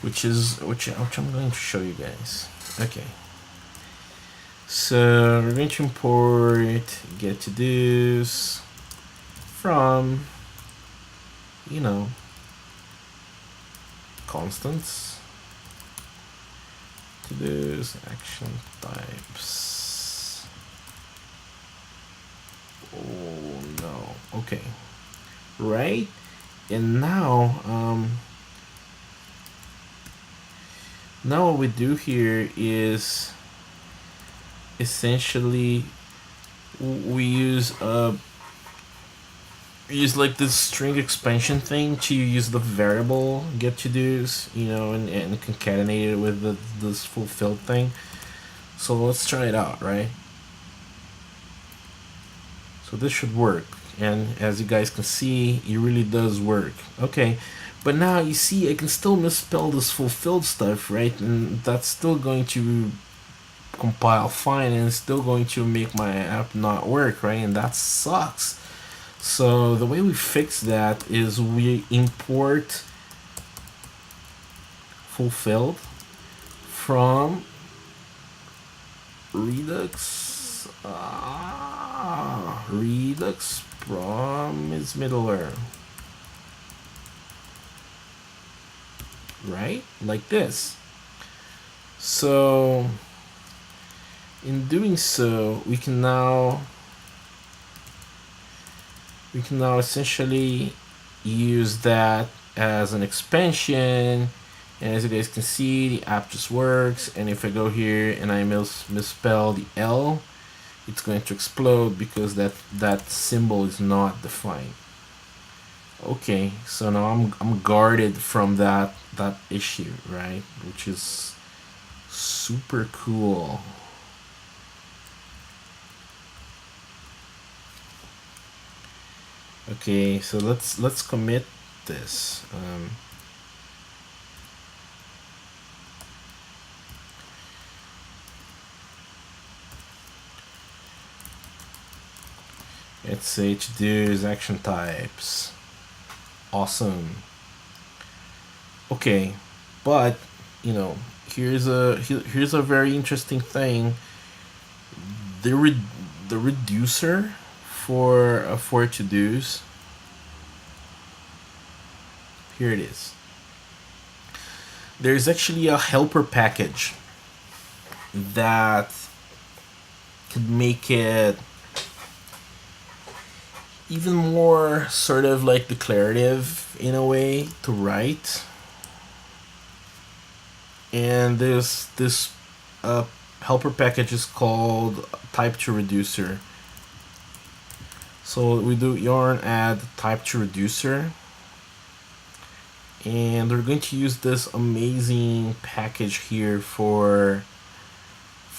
which I'm going to show you guys. Okay. So we're going to import get to do's from, you know, constants to do's action types. Oh no. Okay. Right? And now now what we do here is essentially we use like this string expansion thing to use the variable get to do's, you know, and concatenate it with this fulfilled thing. So let's try it out, right? So this should work, and as you guys can see, it really does work. Okay, but now you see I can still misspell this fulfilled stuff, right? And that's still going to compile fine, and it's still going to make my app not work, right? And that sucks. So the way we fix that is we import fulfilled from Redux. Redux from its middleware, right? Like this. So in doing so, we can now essentially use that as an expansion. And as you guys can see, the app just works. And if I go here and I misspell the L, it's going to explode because that symbol is not defined. Okay, so now I'm guarded from that issue, right? Which is super cool. Okay, so let's commit this. Let's say to-dos action types. Awesome. Okay, but you know, here's a very interesting thing. The reducer for to-dos. Here it is. There's actually a helper package that could make it even more sort of like declarative in a way to write. And this helper package is called type to reducer. So we do yarn add type to reducer, and we're going to use this amazing package here for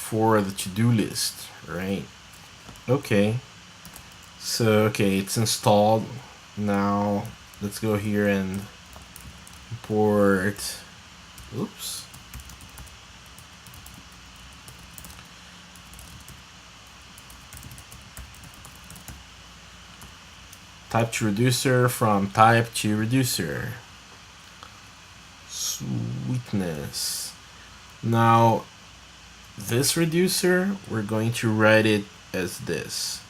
the to-do list, right? Okay, so okay, it's installed. Now let's go here and import. Oops. Type to reducer from type to reducer. Sweetness. Now this reducer, we're going to write it as this.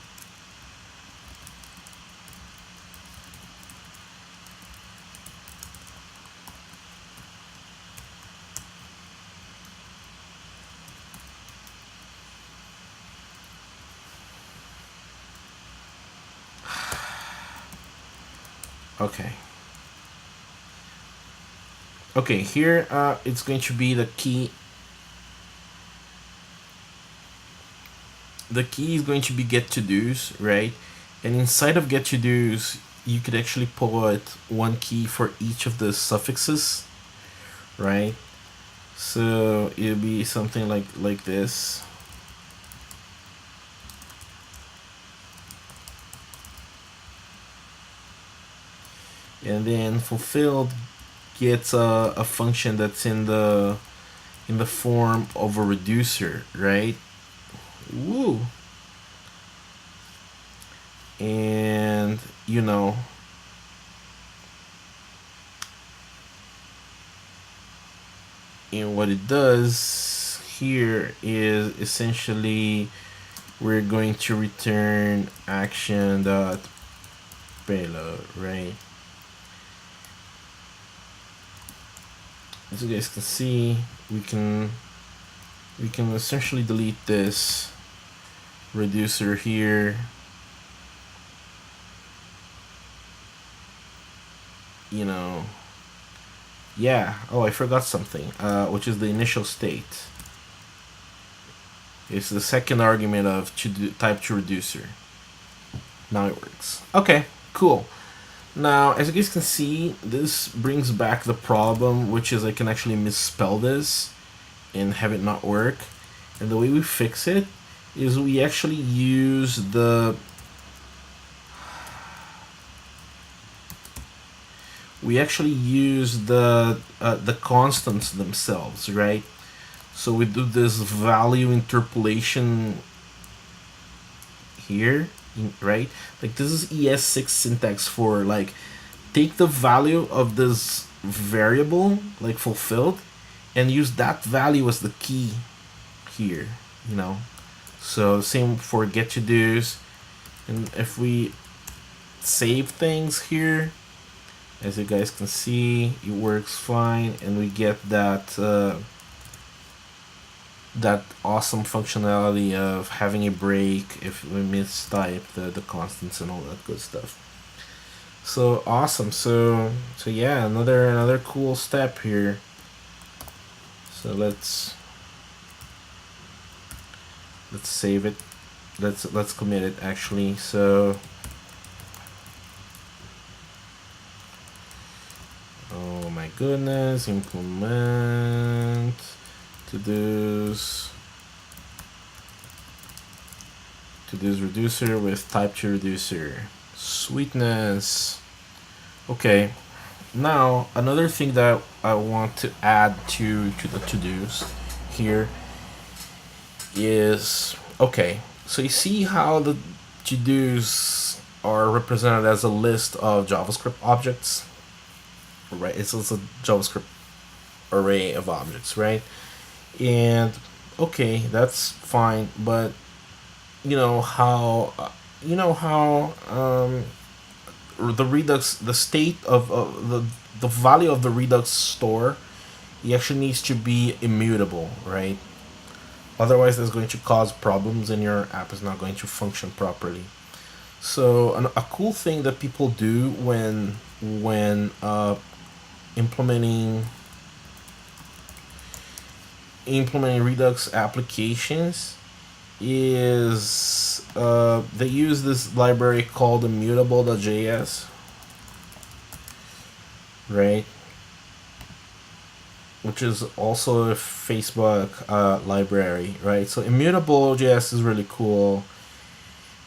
Okay. Okay, here it's going to be the key. The key is going to be get to dos, right? And inside of get to dos, you could actually put one key for each of the suffixes, right? So it'll be something like this. And then fulfilled gets a function that's in the form of a reducer, right? Woo. And you know, and what it does here is essentially we're going to return action dot payload, right? As you guys can see, we can essentially delete this reducer here. You know, yeah. Oh, I forgot something, which is the initial state. It's the second argument of type to reducer. Now it works. Okay, cool. Now, as you guys can see, this brings back the problem, which is I can actually misspell this and have it not work. And the way we fix it is we actually use the constants themselves, right? So we do this value interpolation here, right? Like this is ES6 syntax for like take the value of this variable like fulfilled and use that value as the key here, you know. So same for get to dos, and if we save things here, as you guys can see, it works fine, and we get that that awesome functionality of having a break if we mistype the constants and all that good stuff. So awesome. So yeah, another cool step here. So let's save it. Let's commit it actually. So oh my goodness, implement to-dos reducer with type to reducer. Sweetness. Okay. Now another thing that I want to add to the to-dos here is, okay, so you see how the to-dos are represented as a list of JavaScript objects, right? It's a JavaScript array of objects, right? And okay, that's fine, but you know how the Redux, the state of the value of the Redux store, it actually needs to be immutable, right? Otherwise, that's going to cause problems and your app is not going to function properly. So a cool thing that people do when implementing Redux applications is they use this library called immutable.js, right? Which is also a Facebook library, right? So immutable.js is really cool.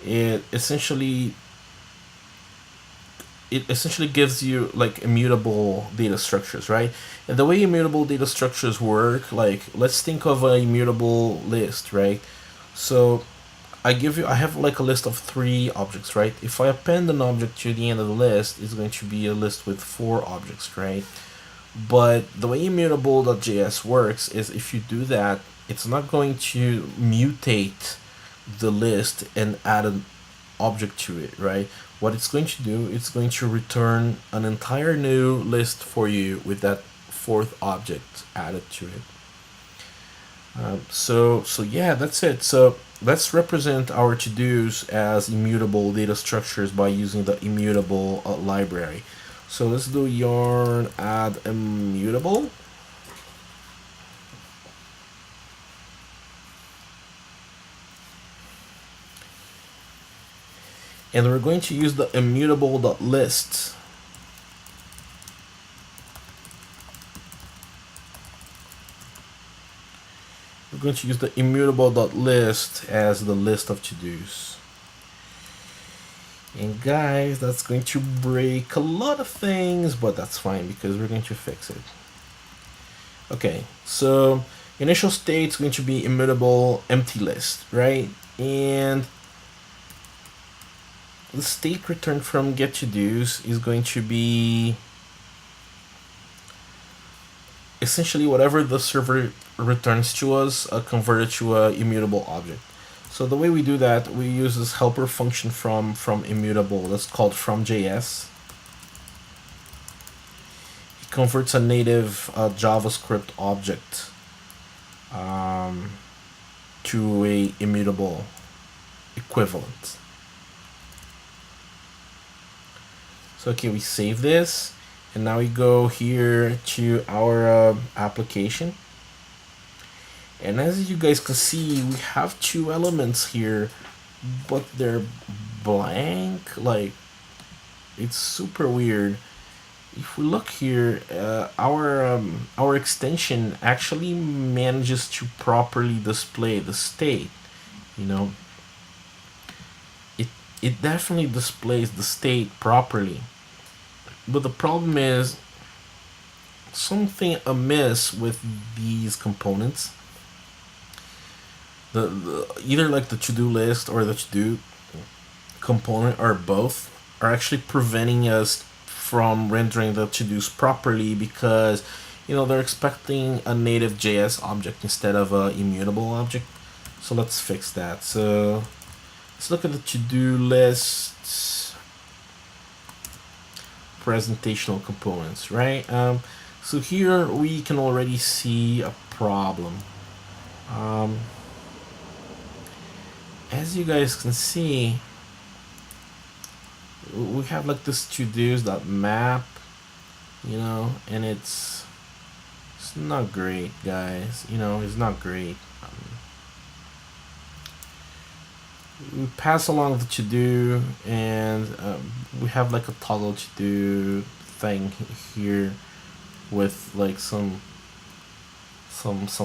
It essentially gives you like immutable data structures, right? And the way immutable data structures work, like let's think of a immutable list, right? So I have like a list of 3 objects, right? If I append an object to the end of the list, it's going to be a list with 4 objects, right? But the way immutable.js works is if you do that, it's not going to mutate the list and add an object to it, right? What it's going to do, it's going to return an entire new list for you with that 4th object added to it. So yeah, that's it. So let's represent our to-dos as immutable data structures by using the immutable library. So let's do yarn add immutable. And we're going to use the immutable.list. We're going to use the immutable.list as the list of to-dos. And guys, that's going to break a lot of things, but that's fine because we're going to fix it. Okay, so initial state is going to be immutable empty list, right? And the state returned from get to-dos is going to be essentially whatever the server returns to us converted to a immutable object. So the way we do that, we use this helper function from immutable that's called from.js. It converts a native JavaScript object to a immutable equivalent. So okay, we save this, and now we go here to our application. And as you guys can see, we have 2 elements here, but they're blank. Like, it's super weird. If we look here, our extension actually manages to properly display the state. You know, it definitely displays the state properly. But the problem is something amiss with these components. The either like the to-do list or the to-do component or both are actually preventing us from rendering the to-dos properly because they're expecting a native JS object instead of a immutable object. So let's fix that. So let's look at the to-do list presentational components, right? So here we can already see a problem. As you guys can see, we have like this to-dos that map, you know, and it's not great, guys. You know, it's not great. We pass along the to-do, and we have like a toggle to-do thing here with like some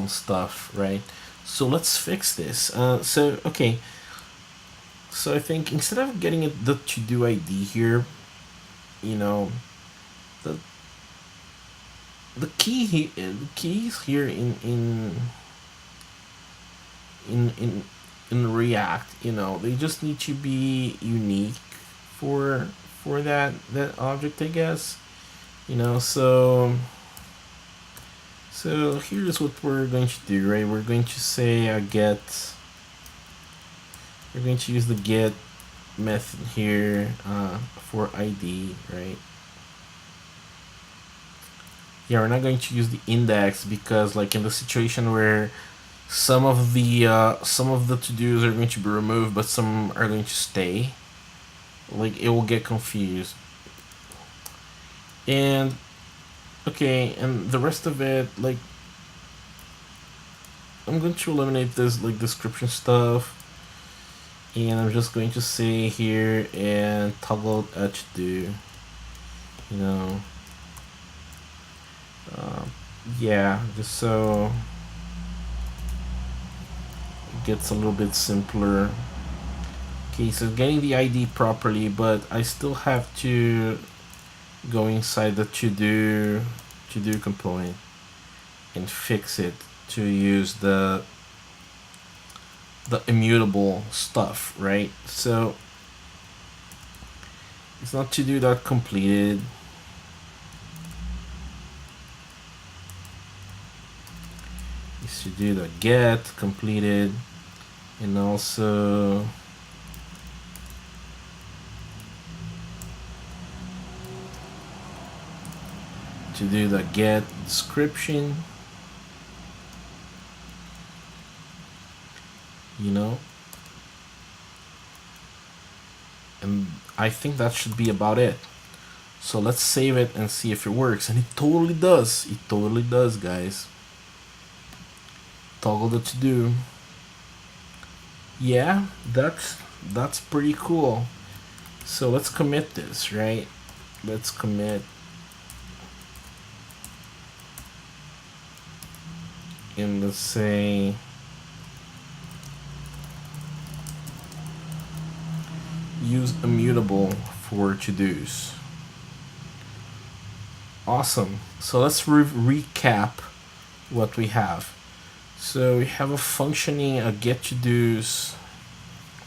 stuff, right? So let's fix this. Okay. So I think instead of getting the to-do ID here, you know, the keys here in React, you know, they just need to be unique for that object, I guess. You know, so here's what we're going to do, right? We're going to say we're going to use the get method here for ID, right? Yeah, we're not going to use the index because, like, in the situation where some of the to-dos are going to be removed, but some are going to stay, like, it will get confused. And okay, and the rest of it, like, I'm going to eliminate this like description stuff, and I'm just going to say here and toggle to-do, you know. Yeah, just so it gets a little bit simpler. Okay, so getting the ID properly, but I still have to go inside the to-do component and fix it to use the immutable stuff, right? So it's not to-do.completed. It's to-do.get completed, and also to-do.get description, you know. And I think that should be about it. So let's save it and see if it works. And it totally does. It totally does, guys. Toggle the to-do. Yeah, that's pretty cool. So let's commit this, right? Let's commit. And let's say use immutable for to-dos. Awesome. So let's recap what we have. So we have a functioning get to-dos.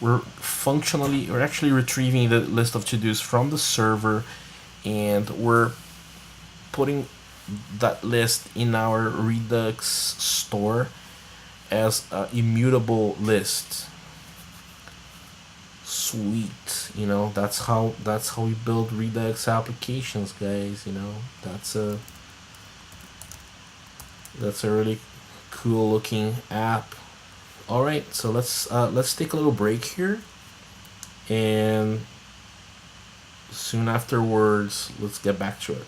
We're actually retrieving the list of to-dos from the server, and we're putting that list in our Redux store as an immutable list. Sweet, you know, that's how we build Redux applications, guys. You know, that's a really cool looking app. All right, so let's take a little break here, and soon afterwards let's get back to it.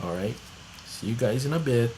All right, see you guys in a bit.